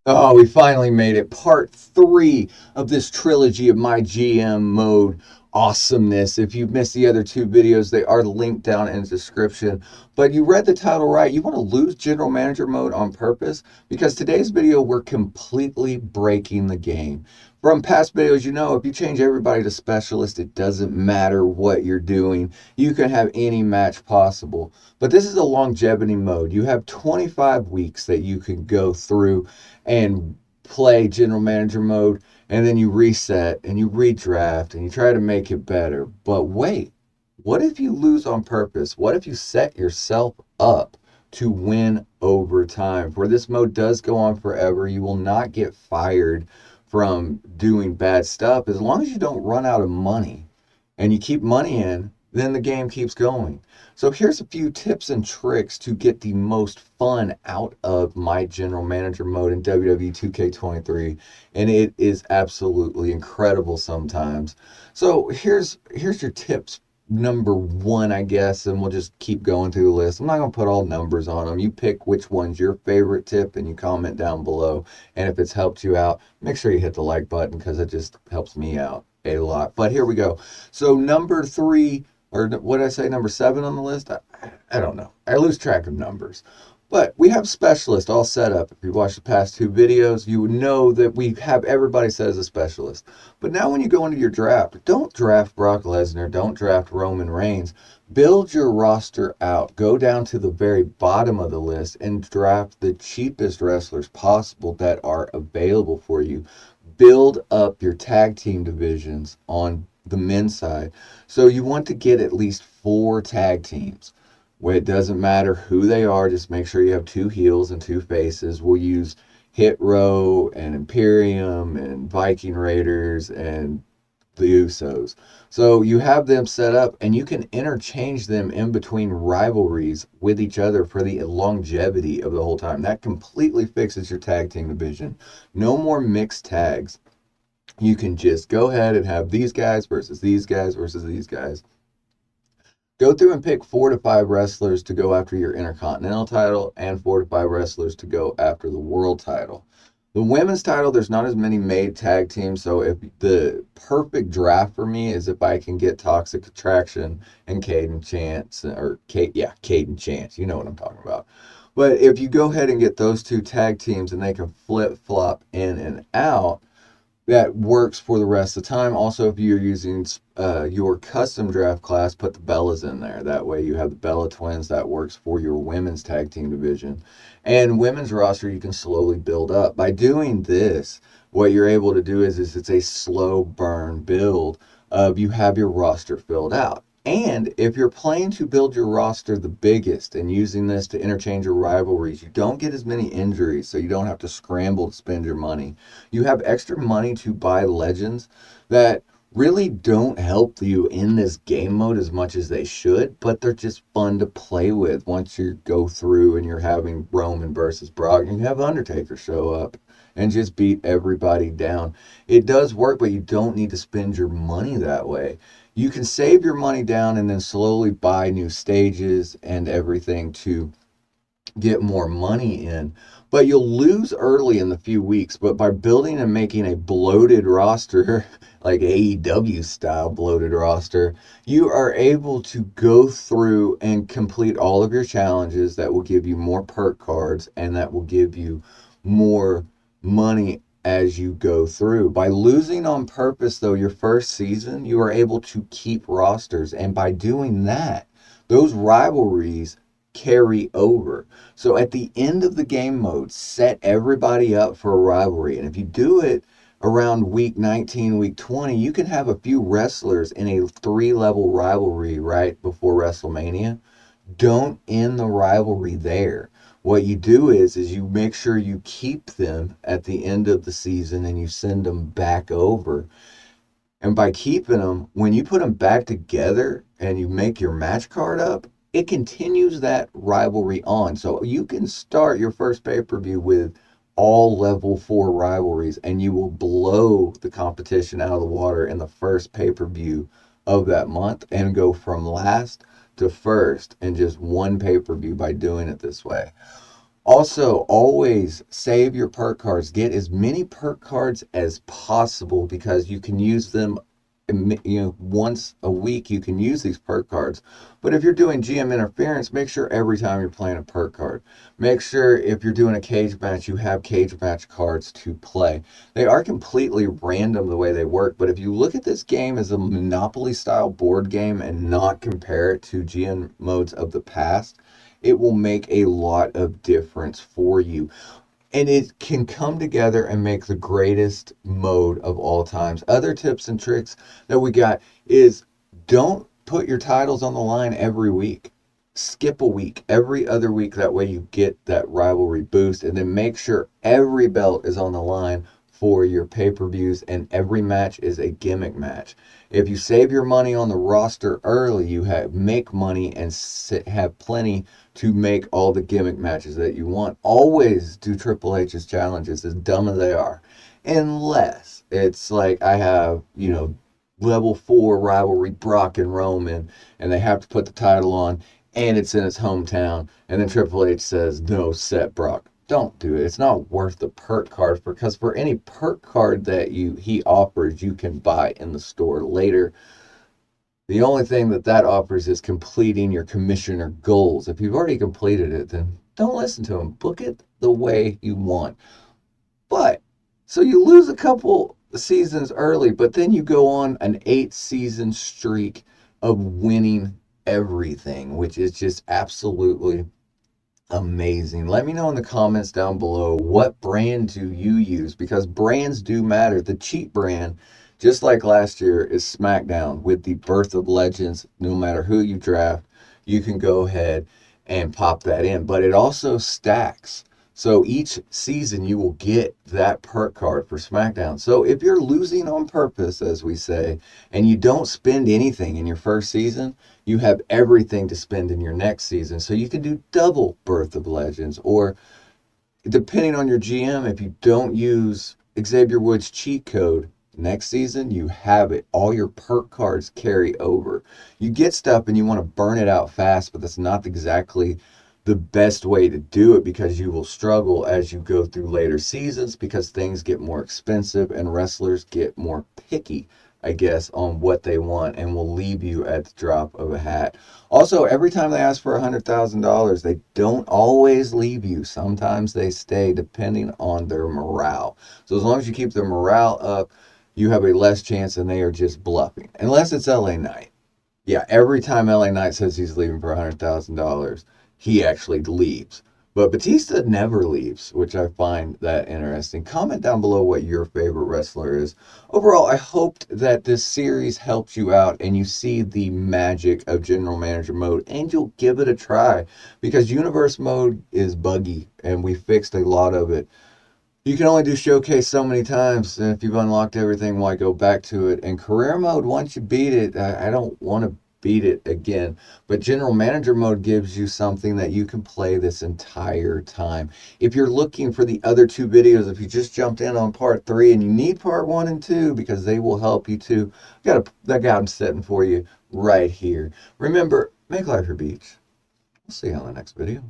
Oh, we finally made it. Part three of this trilogy of MyGM Mode awesomeness. If you've missed the other two videos, they are linked down in the description. But you read the title right. You want to lose General Manager Mode on purpose? Because today's video, we're completely breaking the game. From past videos, you know, if you change everybody to specialist, it doesn't matter what you're doing. You can have any match possible. But this is a longevity mode. You have 25 weeks that you can go through and play general manager mode, and then you reset and you redraft and you try to make it better. But wait, what if you lose on purpose? What if you set yourself up to win over time? For this mode does go on forever. You will not get fired from doing bad stuff as long as you don't run out of money and you keep money in, then the game keeps going. So here's a few tips and tricks to get the most fun out of my general manager mode in WWE 2k23, and it is absolutely incredible sometimes. So here's your tips. Number one, I guess, and we'll just keep going through the list. I'm not going to put all numbers on them. You pick which one's your favorite tip and you comment down below. And if it's helped you out, make sure you hit the like button because it just helps me out a lot. But here we go. So number three, or what did I say, number seven on the list? I don't know. I lose track of numbers. But we have specialist all set up. If you watch the past two videos, you would know that we have everybody set as a specialist. But now when you go into your draft, don't draft Brock Lesnar, don't draft Roman Reigns. Build your roster out. Go down to the very bottom of the list and draft the cheapest wrestlers possible that are available for you. Build up your tag team divisions on the men's side. So you want to get at least 4 tag teams where it doesn't matter who they are, just make sure you have 2 heels and 2 faces. We'll use Hit Row and Imperium and Viking Raiders and the Usos. So you have them set up and you can interchange them in between rivalries with each other for the longevity of the whole time. That completely fixes your tag team division. No more mixed tags. You can just go ahead and have these guys versus these guys versus these guys. Go through and pick 4 to 5 wrestlers to go after your Intercontinental title and 4 to 5 wrestlers to go after the World title. The women's title, there's not as many made tag teams, so if the perfect draft for me is if I can get Toxic Attraction and Caden Chance, or Caden Chance, you know what I'm talking about. But if you go ahead and get those 2 tag teams and they can flip flop in and out, that works for the rest of the time. Also, if you're using your custom draft class, put the Bellas in there. That way you have the Bella twins. That works for your women's tag team division. And women's roster, you can slowly build up. By doing this, what you're able to do is it's a slow burn build of you have your roster filled out. And if you're playing to build your roster the biggest and using this to interchange your rivalries, you don't get as many injuries, so you don't have to scramble to spend your money. You have extra money to buy legends that really don't help you in this game mode as much as they should, but they're just fun to play with once you go through and you're having Roman versus Brock and you have Undertaker show up and just beat everybody down. It does work, but you don't need to spend your money that way. You can save your money down and then slowly buy new stages and everything to get more money in. But you'll lose early in the few weeks. But by building and making a bloated roster, like AEW style bloated roster, you are able to go through and complete all of your challenges that will give you more perk cards and that will give you more money as you go through. By losing on purpose, though, your first season, you are able to keep rosters. And by doing that, those rivalries carry over. So at the end of the game mode, set everybody up for a rivalry. And if you do it around week 19, week 20, you can have a few wrestlers in a 3-level rivalry right before WrestleMania. Don't end the rivalry there. What you do is you make sure you keep them at the end of the season and you send them back over. And by keeping them, when you put them back together and you make your match card up, it continues that rivalry on. So you can start your first pay-per-view with all level 4 rivalries and you will blow the competition out of the water in the first pay-per-view of that month and go from last to first in just one pay-per-view by doing it this way. Also, always save your perk cards. Get as many perk cards as possible because you can use them, once a week you can use these perk cards. But if you're doing GM interference, make sure every time you're playing a perk card. Make sure if you're doing a cage match, you have cage match cards to play. They are completely random the way they work, but if you look at this game as a Monopoly style board game and not compare it to GM modes of the past, it will make a lot of difference for you. And it can come together and make the greatest mode of all times. Other tips and tricks that we got is don't put your titles on the line every week. Skip a week, every other week. That way you get that rivalry boost. And then make sure every belt is on the line for your pay-per-views, and every match is a gimmick match. If you save your money on the roster early, you make money and have plenty to make all the gimmick matches that you want. Always do Triple H's challenges, as dumb as they are. Unless it's like I have, level 4 rivalry Brock and Roman, and they have to put the title on, and it's in his hometown, and then Triple H says, no, set Brock. Don't do it. It's not worth the perk cards, because for any perk card that he offers, you can buy in the store later. The only thing that offers is completing your commissioner goals. If you've already completed it, then don't listen to him. Book it the way you want. But, so you lose a couple seasons early, but then you go on an 8-season streak of winning everything, which is just absolutely amazing. Let me know in the comments down below, what brand do you use? Because brands do matter. The cheap brand, just like last year, is SmackDown with the Birth of Legends. No matter who you draft, you can go ahead and pop that in. But it also stacks. So each season you will get that perk card for SmackDown. So if you're losing on purpose, as we say, and you don't spend anything in your first season, you have everything to spend in your next season. So you can do double Birth of Legends, or depending on your GM, if you don't use Xavier Woods' cheat code, next season you have it. All your perk cards carry over. You get stuff and you want to burn it out fast, but that's not exactly the best way to do it, because you will struggle as you go through later seasons, because things get more expensive and wrestlers get more picky, I guess, on what they want, and will leave you at the drop of a hat. Also, every time they ask for $100,000, they don't always leave you. Sometimes they stay, depending on their morale. So as long as you keep their morale up, you have a less chance than they are just bluffing. Unless it's LA Knight. Yeah, every time LA Knight says he's leaving for $100,000, he actually leaves. But Batista never leaves, which I find that interesting. Comment down below what your favorite wrestler is. Overall, I hoped that this series helps you out and you see the magic of General Manager mode and you'll give it a try, because Universe mode is buggy and we fixed a lot of it. You can only do Showcase so many times, and if you've unlocked everything, why go back to it? And Career mode, once you beat it, I don't want to beat it again. But General Manager mode gives you something that you can play this entire time. If you're looking for the other two videos, if you just jumped in on part 3 and you need part 1 and 2, because they will help you too, I got them setting for you right here. Remember, make life your beach. We'll see you on the next video.